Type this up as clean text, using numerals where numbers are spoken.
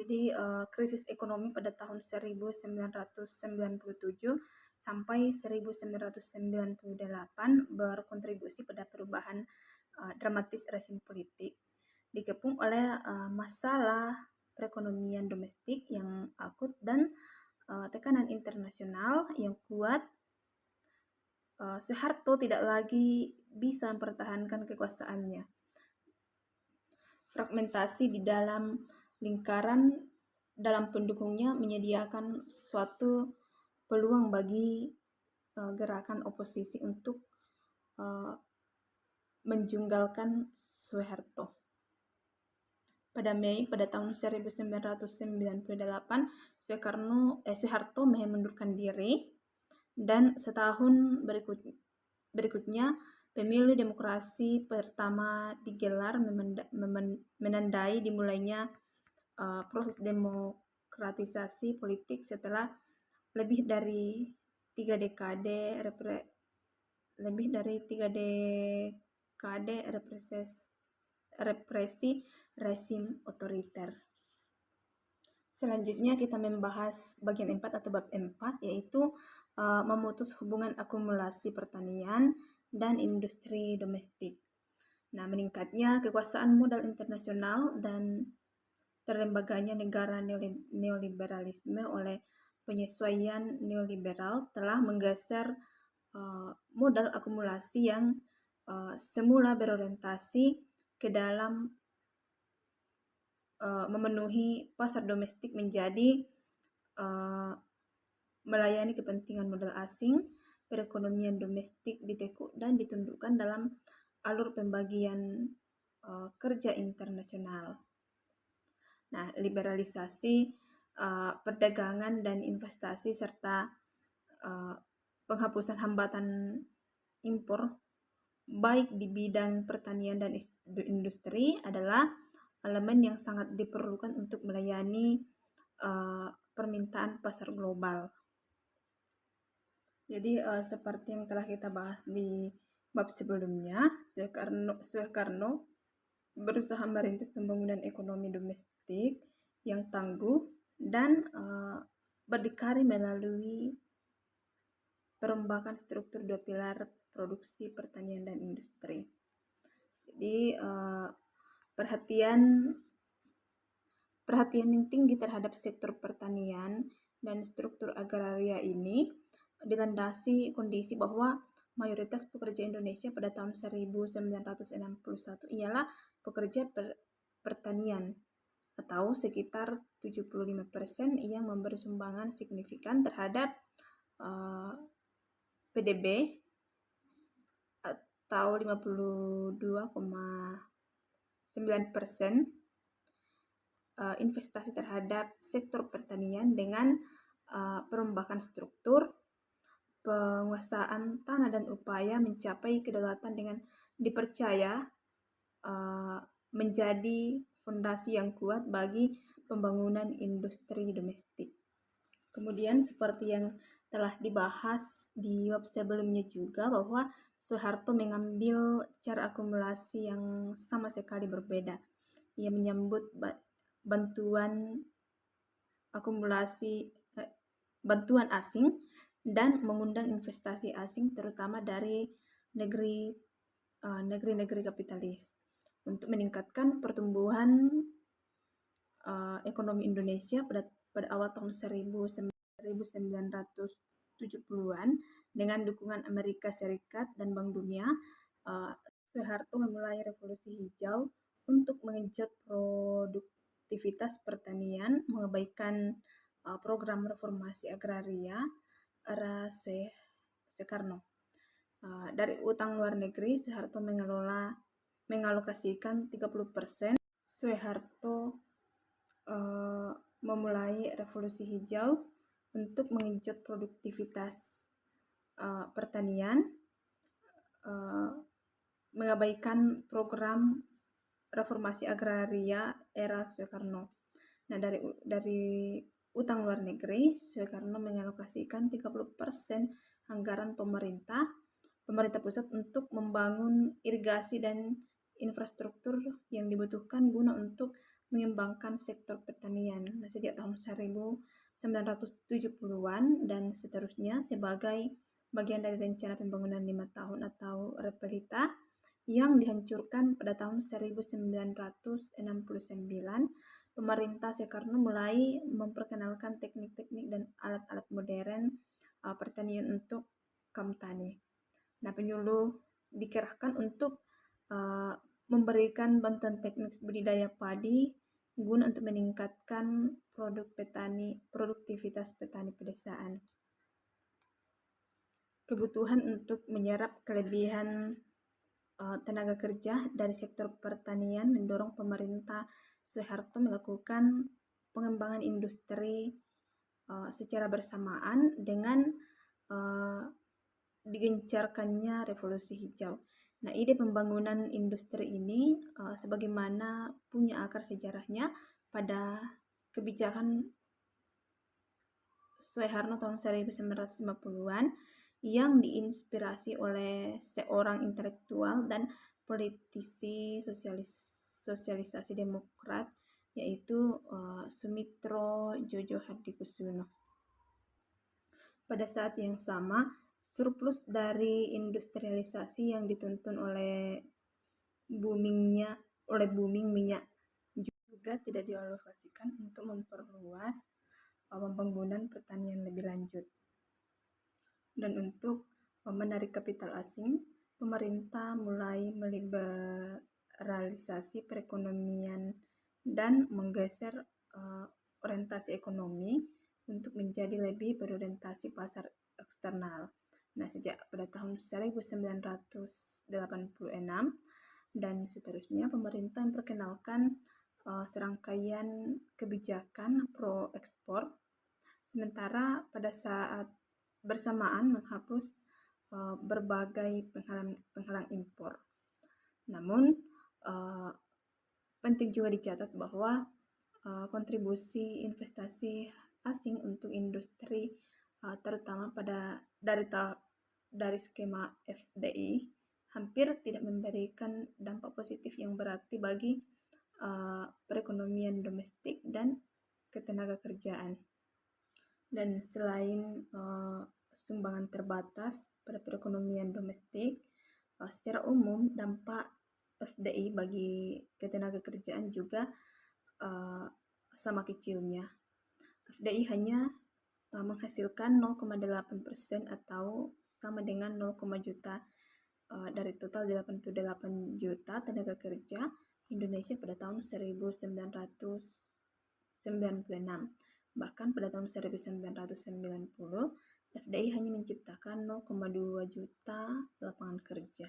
Jadi krisis ekonomi pada tahun 1997 sampai 1998 berkontribusi pada perubahan dramatis rezim politik, dikepung oleh masalah perekonomian domestik yang akut dan tekanan internasional yang kuat. Soeharto tidak lagi bisa mempertahankan kekuasaannya. Fragmentasi di dalam lingkaran dalam pendukungnya menyediakan suatu peluang bagi gerakan oposisi untuk menjunggalkan Soeharto. Pada Mei pada tahun 1998, Soeharto mengundurkan diri, dan setahun berikutnya pemilu demokrasi pertama digelar, menandai dimulainya proses demokratisasi politik setelah lebih dari 3 dekade represi rezim otoriter. Selanjutnya kita membahas bagian 4 atau bab 4, yaitu memutus hubungan akumulasi pertanian dan industri domestik. Nah, meningkatnya kekuasaan modal internasional dan terlembaganya negara neoliberalisme oleh penyesuaian neoliberal telah menggeser modal akumulasi yang semula berorientasi ke dalam memenuhi pasar domestik menjadi melayani kepentingan modal asing. Perekonomian domestik ditekuk dan ditundukkan dalam alur pembagian kerja internasional. Nah, liberalisasi perdagangan dan investasi serta penghapusan hambatan impor baik di bidang pertanian dan industri adalah elemen yang sangat diperlukan untuk melayani permintaan pasar global. Jadi seperti yang telah kita bahas di bab sebelumnya, Soekarno berusaha merintis pembangunan ekonomi domestik yang tangguh dan berdikari melalui perombakan struktur 2 pilar produksi, pertanian, dan industri. Jadi perhatian yang tinggi terhadap sektor pertanian dan struktur agraria ini dilandasi kondisi bahwa mayoritas pekerja Indonesia pada tahun 1961 ialah pekerja pertanian, atau sekitar 75% yang memberi sumbangan signifikan terhadap PDB atau 52,9% investasi terhadap sektor pertanian dengan perombakan struktur, penguasaan tanah dan upaya mencapai kedaulatan dengan dipercaya menjadi fondasi yang kuat bagi pembangunan industri domestik. Kemudian seperti yang telah dibahas di bab sebelumnya juga, bahwa Soeharto mengambil cara akumulasi yang sama sekali berbeda. Ia menyambut bantuan asing dan mengundang investasi asing terutama dari negeri-negeri kapitalis untuk meningkatkan pertumbuhan ekonomi Indonesia pada awal tahun 1970-an dengan dukungan Amerika Serikat dan Bank Dunia. Soeharto memulai revolusi hijau untuk mengenjot produktivitas pertanian, mengabaikan program reformasi agraria era Soekarno. Dari utang luar negeri, Soeharto mengalokasikan 30%. Soeharto memulai revolusi hijau untuk mengenjot produktivitas pertanian, mengabaikan program reformasi agraria era Soekarno. Nah, dari utang luar negeri, Soekarno mengalokasikan 30% anggaran pemerintah pusat untuk membangun irigasi dan infrastruktur yang dibutuhkan guna untuk mengembangkan sektor pertanian. Nah, sejak tahun 1970-an dan seterusnya sebagai bagian dari rencana pembangunan 5 tahun atau REPLITA yang dihancurkan pada tahun 1969, pemerintah Soekarno mulai memperkenalkan teknik-teknik dan alat-alat modern pertanian untuk kaum tani. Nah, penyuluh dikerahkan untuk memberikan bantuan teknik budidaya padi guna untuk meningkatkan produktivitas petani pedesaan. Kebutuhan untuk menyerap kelebihan tenaga kerja dari sektor pertanian mendorong pemerintah Soeharto melakukan pengembangan industri secara bersamaan dengan digencarkannya revolusi hijau. Nah, ide pembangunan industri ini sebagaimana punya akar sejarahnya pada kebijakan Soeharto tahun 1950-an yang diinspirasi oleh seorang intelektual dan politisi sosialisasi demokrat, yaitu Sumitro Jojo Hardikusuno. Pada saat yang sama, surplus dari industrialisasi yang dituntun oleh booming minyak juga tidak dialokasikan untuk memperluas pembangunan pertanian lebih lanjut. Dan untuk menarik kapital asing, pemerintah mulai meliberalisasi perekonomian dan menggeser orientasi ekonomi untuk menjadi lebih berorientasi pasar eksternal. Nah, sejak pada tahun 1986 dan seterusnya, pemerintah memperkenalkan serangkaian kebijakan pro ekspor, sementara pada saat bersamaan menghapus berbagai penghalang impor. Namun, penting juga dicatat bahwa kontribusi investasi asing untuk industri terutama dari skema FDI hampir tidak memberikan dampak positif yang berarti bagi perekonomian domestik dan ketenaga kerjaan. Dan selain sumbangan terbatas pada perekonomian domestik, secara umum dampak FDI bagi ketenaga kerjaan juga sama kecilnya. FDI hanya menghasilkan 0,8% atau sama dengan 0, juta dari total 88 juta tenaga kerja Indonesia pada tahun 1996. Bahkan pada tahun 1990, FDI hanya menciptakan 0,2 juta lapangan kerja.